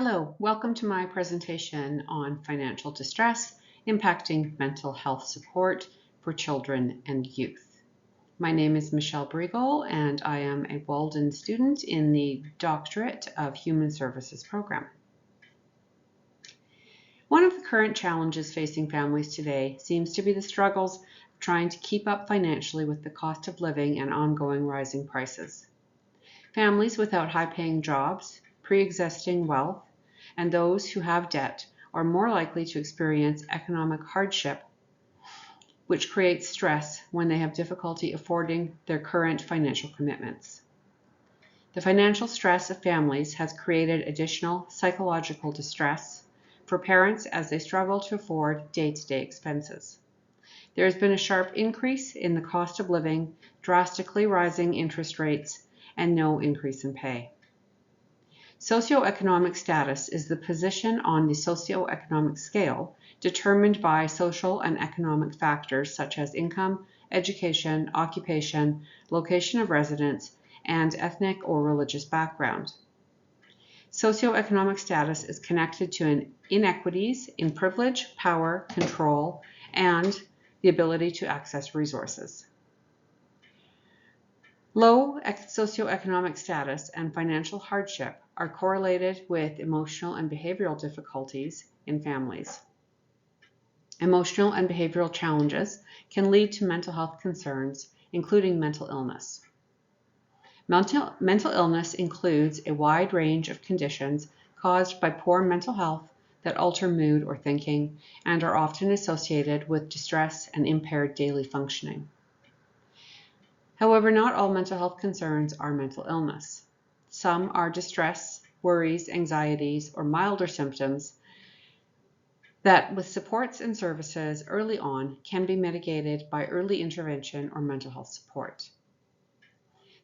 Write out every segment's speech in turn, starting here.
Hello, welcome to my presentation on financial distress impacting mental health support for children and youth. My name is Michelle Briegel and I am a Walden student in the Doctorate of Human Services program. One of the current challenges facing families today seems to be the struggles of trying to keep up financially with the cost of living and ongoing rising prices. Families without high-paying jobs, pre-existing wealth, and those who have debt are more likely to experience economic hardship, which creates stress when they have difficulty affording their current financial commitments. The financial stress of families has created additional psychological distress for parents as they struggle to afford day-to-day expenses. There has been a sharp increase in the cost of living, drastically rising interest rates, and no increase in pay. Socioeconomic status is the position on the socioeconomic scale determined by social and economic factors such as income, education, occupation, location of residence, and ethnic or religious background. Socioeconomic status is connected to inequities in privilege, power, control, and the ability to access resources. Low socioeconomic status and financial hardship are correlated with emotional and behavioral difficulties in families. Emotional and behavioral challenges can lead to mental health concerns, including mental illness. Mental illness includes a wide range of conditions caused by poor mental health that alter mood or thinking and are often associated with distress and impaired daily functioning. However, not all mental health concerns are mental illness. Some are distress, worries, anxieties, or milder symptoms that, with supports and services early on, can be mitigated by early intervention or mental health support.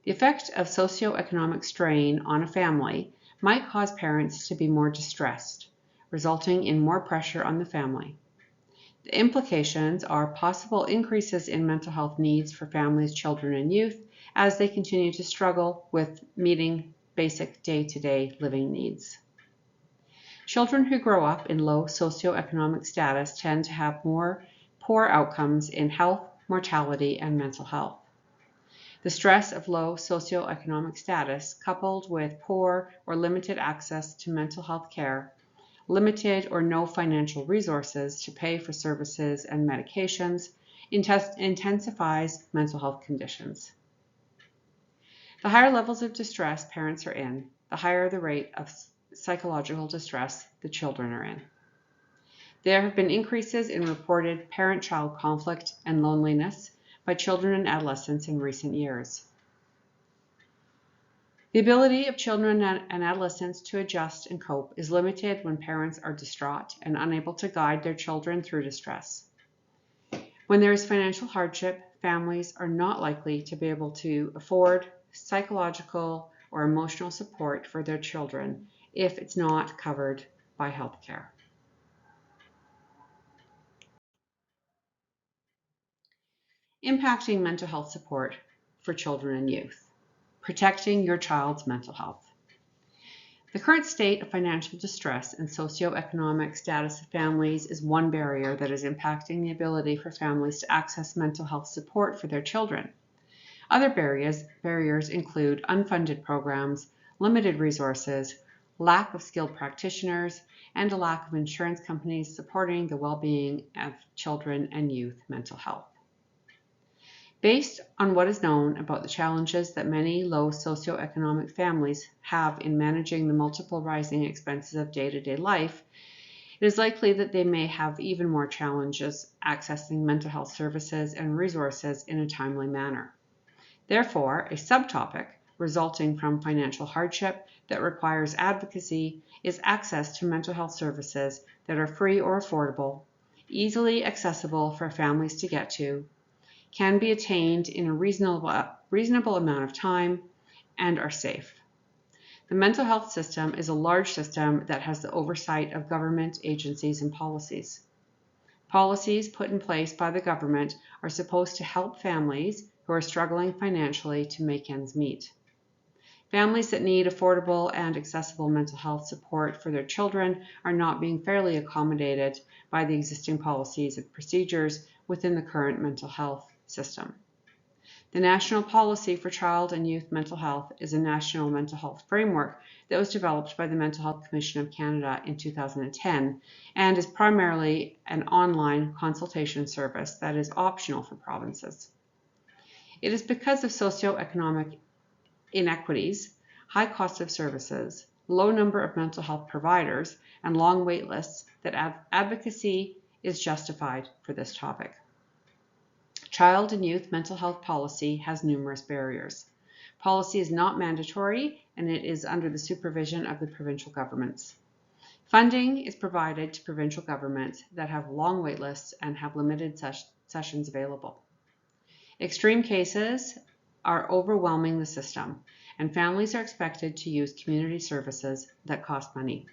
The effect of socioeconomic strain on a family might cause parents to be more distressed, resulting in more pressure on the family. The implications are possible increases in mental health needs for families, children, and youth as they continue to struggle with meeting basic day-to-day living needs. Children who grow up in low socioeconomic status tend to have more poor outcomes in health, mortality, and mental health. The stress of low socioeconomic status, coupled with poor or limited access to mental health care, limited or no financial resources to pay for services and medications, intensifies mental health conditions. The higher levels of distress parents are in, the higher the rate of psychological distress the children are in. There have been increases in reported parent-child conflict and loneliness by children and adolescents in recent years. The ability of children and adolescents to adjust and cope is limited when parents are distraught and unable to guide their children through distress. When there is financial hardship, families are not likely to be able to afford psychological or emotional support for their children if it's not covered by health care. Impacting mental health support for children and youth. Protecting your child's mental health. The current state of financial distress and socioeconomic status of families is one barrier that is impacting the ability for families to access mental health support for their children. Other barriers include unfunded programs, limited resources, lack of skilled practitioners, and a lack of insurance companies supporting the well-being of children and youth mental health. Based on what is known about the challenges that many low socioeconomic families have in managing the multiple rising expenses of day-to-day life, it is likely that they may have even more challenges accessing mental health services and resources in a timely manner. Therefore, a subtopic resulting from financial hardship that requires advocacy is access to mental health services that are free or affordable, easily accessible for families to get to, can be attained in a reasonable amount of time, and are safe. The mental health system is a large system that has the oversight of government agencies and policies. Policies put in place by the government are supposed to help families who are struggling financially to make ends meet. Families that need affordable and accessible mental health support for their children are not being fairly accommodated by the existing policies and procedures within the current mental health system. The National Policy for Child and Youth Mental Health is a national mental health framework that was developed by the Mental Health Commission of Canada in 2010 and is primarily an online consultation service that is optional for provinces. It is because of socioeconomic inequities, high cost of services, low number of mental health providers, and long wait lists that advocacy is justified for this topic. Child and youth mental health policy has numerous barriers. Policy is not mandatory, and it is under the supervision of the provincial governments. Funding is provided to provincial governments that have long wait lists and have limited sessions available. Extreme cases are overwhelming the system, and families are expected to use community services that cost money.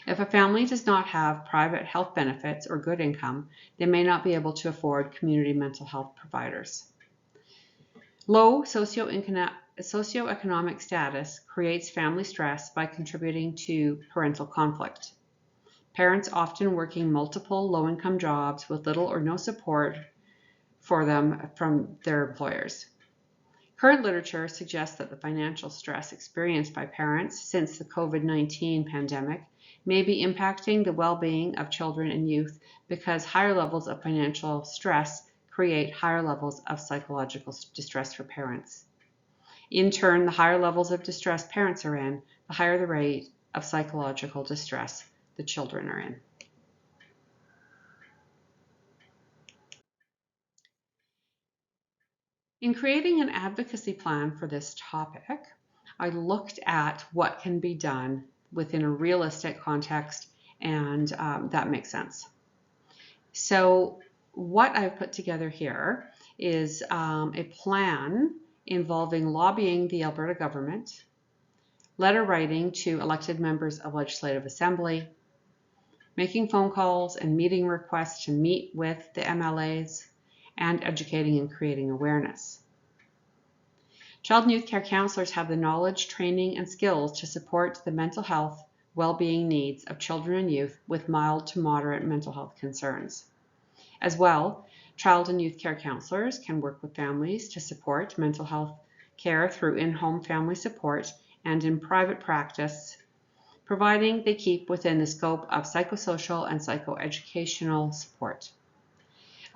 If a family does not have private health benefits or good income, they may not be able to afford community mental health providers. Low socioeconomic status creates family stress by contributing to parental conflict. Parents often working multiple low-income jobs with little or no support for them from their employers. Current literature suggests that the financial stress experienced by parents since the COVID-19 pandemic may be impacting the well-being of children and youth because higher levels of financial stress create higher levels of psychological distress for parents. In turn, the higher levels of distress parents are in, the higher the rate of psychological distress the children are in. In creating an advocacy plan for this topic, I looked at what can be done within a realistic context, and that makes sense. So what I've put together here is a plan involving lobbying the Alberta government, letter writing to elected members of Legislative Assembly, making phone calls and meeting requests to meet with the MLAs, and educating and creating awareness. Child and youth care counselors have the knowledge, training, and skills to support the mental health, well-being needs of children and youth with mild to moderate mental health concerns. As well, child and youth care counselors can work with families to support mental health care through in-home family support and in private practice, providing they keep within the scope of psychosocial and psychoeducational support.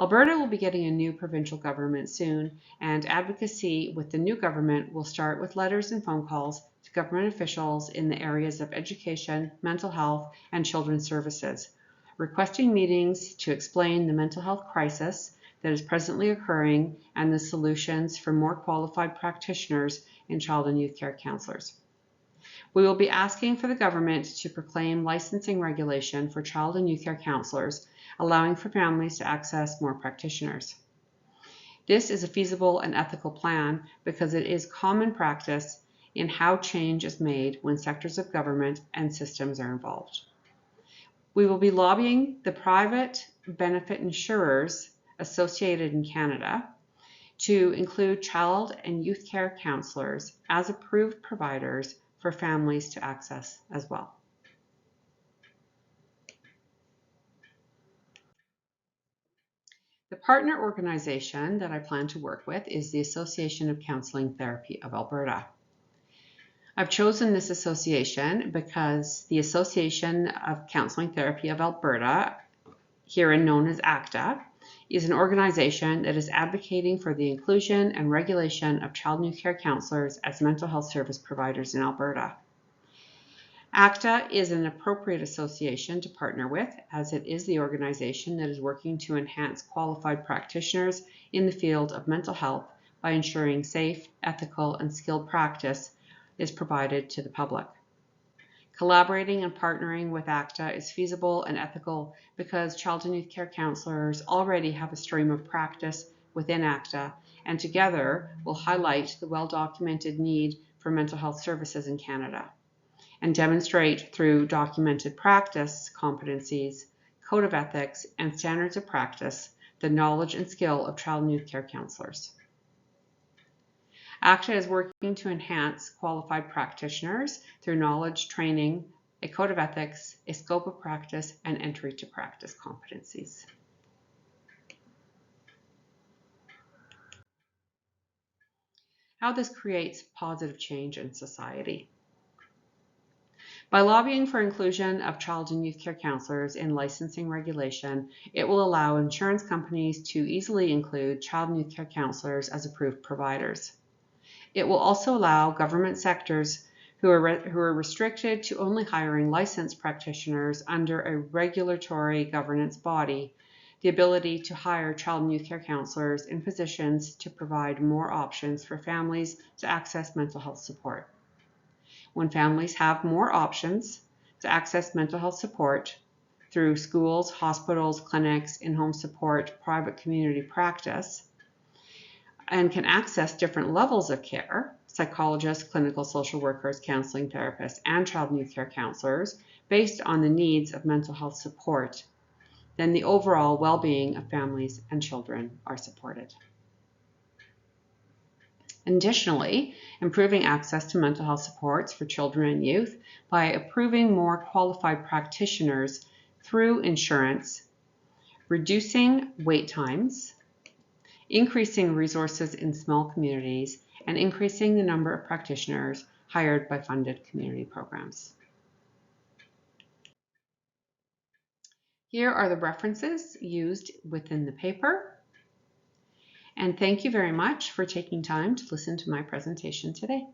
Alberta will be getting a new provincial government soon, and advocacy with the new government will start with letters and phone calls to government officials in the areas of education, mental health, and children's services, requesting meetings to explain the mental health crisis that is presently occurring and the solutions for more qualified practitioners in child and youth care counselors. We will be asking for the government to proclaim licensing regulation for child and youth care counselors, allowing for families to access more practitioners. This is a feasible and ethical plan because it is common practice in how change is made when sectors of government and systems are involved. We will be lobbying the private benefit insurers associated in Canada to include child and youth care counselors as approved providers for families to access as well. The partner organization that I plan to work with is the Association of Counseling Therapy of Alberta. I've chosen this association because the Association of Counseling Therapy of Alberta, herein known as ACTA, is an organization that is advocating for the inclusion and regulation of child and youth care counselors as mental health service providers in Alberta. ACTA is an appropriate association to partner with, as it is the organization that is working to enhance qualified practitioners in the field of mental health by ensuring safe, ethical, and skilled practice is provided to the public. Collaborating and partnering with ACTA is feasible and ethical because child and youth care counselors already have a stream of practice within ACTA, and together will highlight the well-documented need for mental health services in Canada and demonstrate through documented practice, competencies, code of ethics, and standards of practice the knowledge and skill of child and youth care counselors. ACTA is working to enhance qualified practitioners through knowledge, training, a code of ethics, a scope of practice, and entry to practice competencies. How this creates positive change in society. By lobbying for inclusion of child and youth care counselors in licensing regulation, it will allow insurance companies to easily include child and youth care counselors as approved providers. It will also allow government sectors who are restricted to only hiring licensed practitioners under a regulatory governance body the ability to hire child and youth care counselors in positions to provide more options for families to access mental health support. When families have more options to access mental health support through schools, hospitals, clinics, in-home support, private community practice, and can access different levels of care, psychologists, clinical social workers, counseling therapists, and child and youth care counselors, based on the needs of mental health support, then the overall well-being of families and children are supported. Additionally, improving access to mental health supports for children and youth by approving more qualified practitioners through insurance, reducing wait times, increasing resources in small communities, and increasing the number of practitioners hired by funded community programs. Here are the references used within the paper. And thank you very much for taking time to listen to my presentation today.